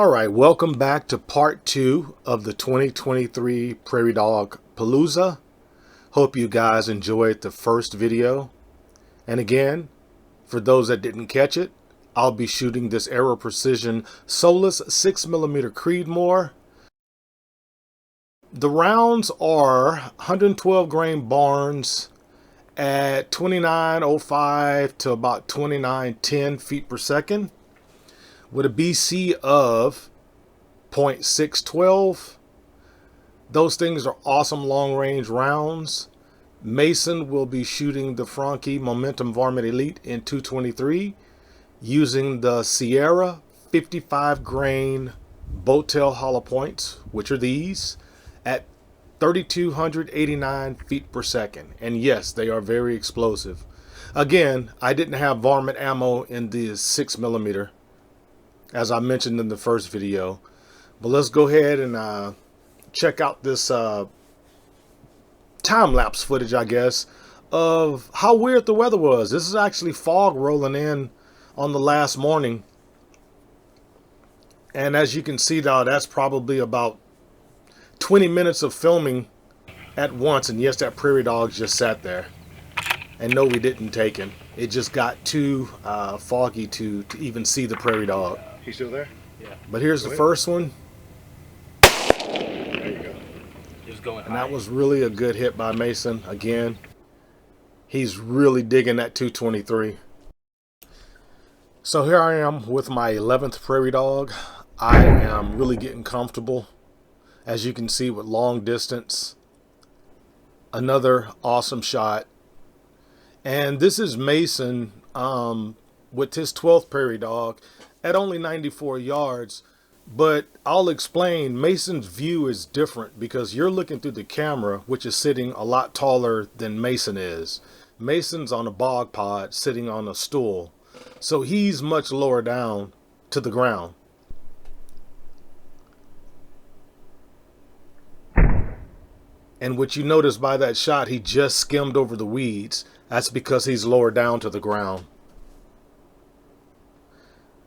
All right, welcome back to part 2 of the 2023 Prairie Dog Palooza. Hope you guys enjoyed the first video. And again, for those that didn't catch it, I'll be shooting this Aero Precision Solus 6mm Creedmoor. The rounds are 112 grain Barnes at 2905 to about 2910 feet per second with a BC of .612. Those things are awesome long range rounds. Mason will be shooting the Franchi Momentum Varmint Elite in 223 using the Sierra 55 grain boat tail hollow points, which are these, at 3,289 feet per second. And yes, they are very explosive. Again, I didn't have varmint ammo in the 6mm, as I mentioned in the first video. But let's go ahead and check out this time-lapse footage, I guess, of how weird the weather was. This is actually fog rolling in on the last morning. And as you can see now, that's probably about 20 minutes of filming at once. And yes, that prairie dog just sat there. And no, we didn't take him. It just got too foggy to even see the prairie dog. He's still there? Yeah. But here's the first one. There you go. Just going And that was really a good hit by Mason. Again, he's really digging that 223. So here I am with my 11th prairie dog. I am really getting comfortable, as you can see, with long distance. Another awesome shot. And this is Mason with his 12th prairie dog at only 94 yards. But I'll explain, Mason's view is different because you're looking through the camera, which is sitting a lot taller than Mason is. Mason's on a bog pod sitting on a stool. So he's much lower down to the ground. And what you notice by that shot, he just skimmed over the weeds. That's because he's lower down to the ground.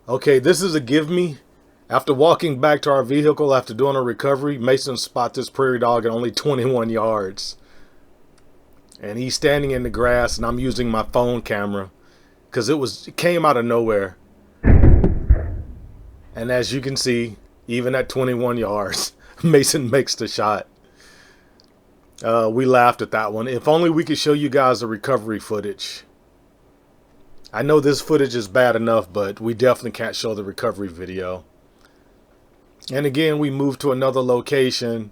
Okay, this is a give me. After walking back to our vehicle after doing a recovery, Mason spot this prairie dog at only 21 yards. And he's standing in the grass, and I'm using my phone camera because it came out of nowhere. And as you can see, even at 21 yards, Mason makes the shot. We laughed at that one. If only we could show you guys the recovery footage. I know this footage is bad enough, but we definitely can't show the recovery video. And again, we moved to another location.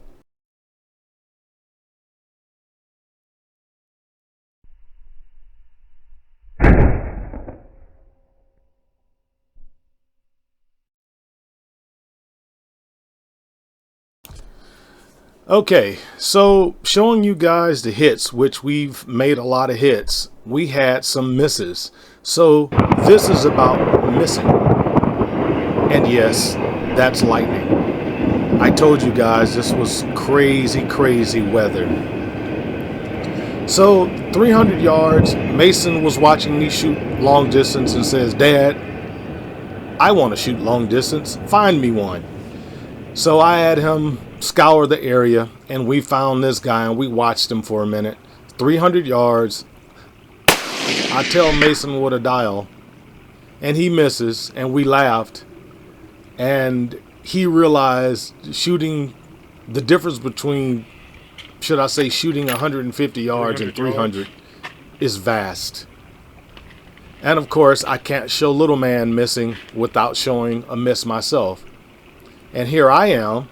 Okay, so showing you guys the hits, which we've made a lot of hits. We had some misses. So this is about missing. And yes, that's lightning. I told you guys this was crazy, crazy weather. So 300 yards, Mason was watching me shoot long distance and says, "Dad, I want to shoot long distance. Find me one." So I had him scour the area, and we found this guy, and we watched him for a minute. 300 yards. I tell Mason what a dial, and he misses, and we laughed. And he realized shooting, the difference between, should I say, shooting 150 yards and 300 is vast. And of course, I can't show little man missing without showing a miss myself. And here I am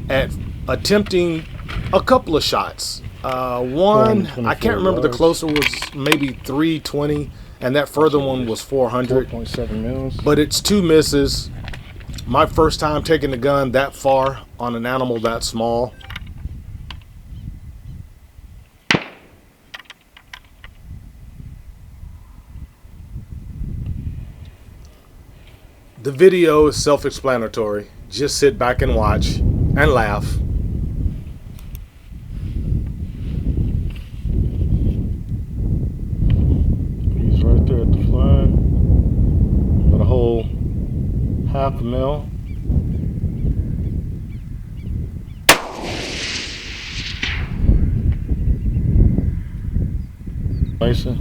at attempting a couple of shots. One, I can't remember, the closer was maybe 320, and that further one was 400. 4.7 mils. But it's two misses. My first time taking the gun that far on an animal that small. The video is self-explanatory. Just sit back and watch and laugh. He's right there at the flag. Got a whole half a mil. Mason.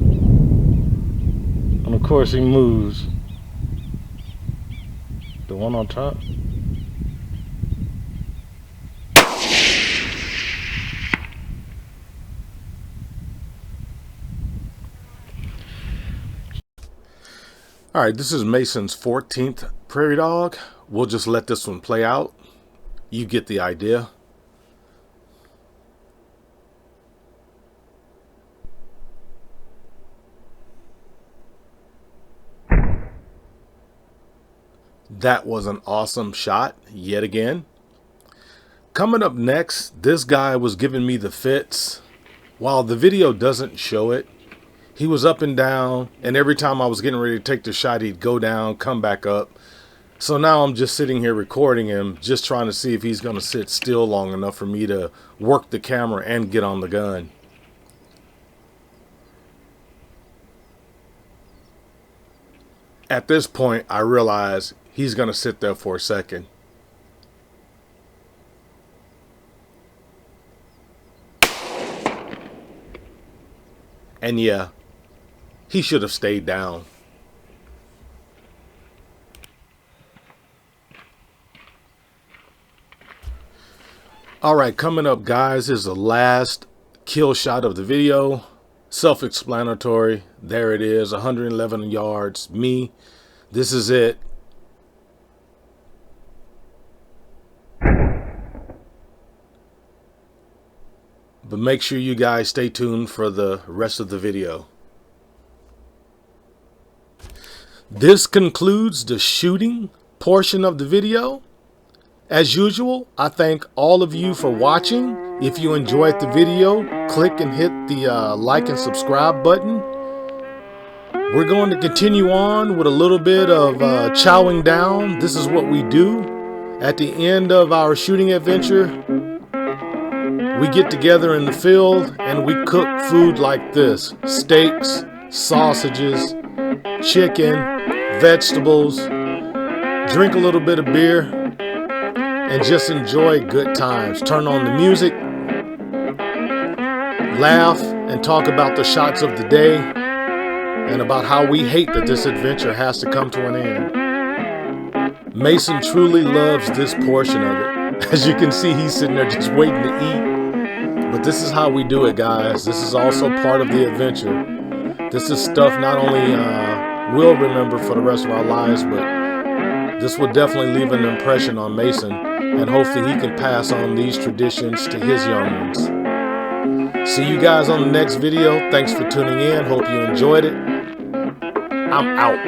And of course he moves. The one on top. All right, this is Mason's 14th Prairie Dog. We'll just let this one play out. You get the idea. That was an awesome shot yet again. Coming up next, this guy was giving me the fits. While the video doesn't show it, he was up and down, and every time I was getting ready to take the shot, he'd go down, come back up. So now I'm just sitting here recording him, just trying to see if he's going to sit still long enough for me to work the camera and get on the gun. At this point, I realize he's going to sit there for a second. And yeah, he should have stayed down. All right, coming up, guys, is the last kill shot of the video. Self-explanatory. There it is, 111 yards. Me. This is it. But make sure you guys stay tuned for the rest of the video. This concludes the shooting portion of the video. As usual, I thank all of you for watching. If you enjoyed the video, click and hit the like and subscribe button. We're going to continue on with a little bit of chowing down. This is what we do. At the end of our shooting adventure, we get together in the field and we cook food like this. Steaks, sausages, chicken, vegetables, drink a little bit of beer, and just enjoy good times. Turn on the music, laugh, and talk about the shots of the day and about how we hate that this adventure has to come to an end. Mason truly loves this portion of it. As you can see, he's sitting there just waiting to eat. But this is how we do it, guys. This is also part of the adventure. This is stuff not only we'll remember for the rest of our lives, but this will definitely leave an impression on Mason, and hopefully he can pass on these traditions to his young ones. See you guys on the next video. Thanks for tuning in. Hope you enjoyed it. I'm out.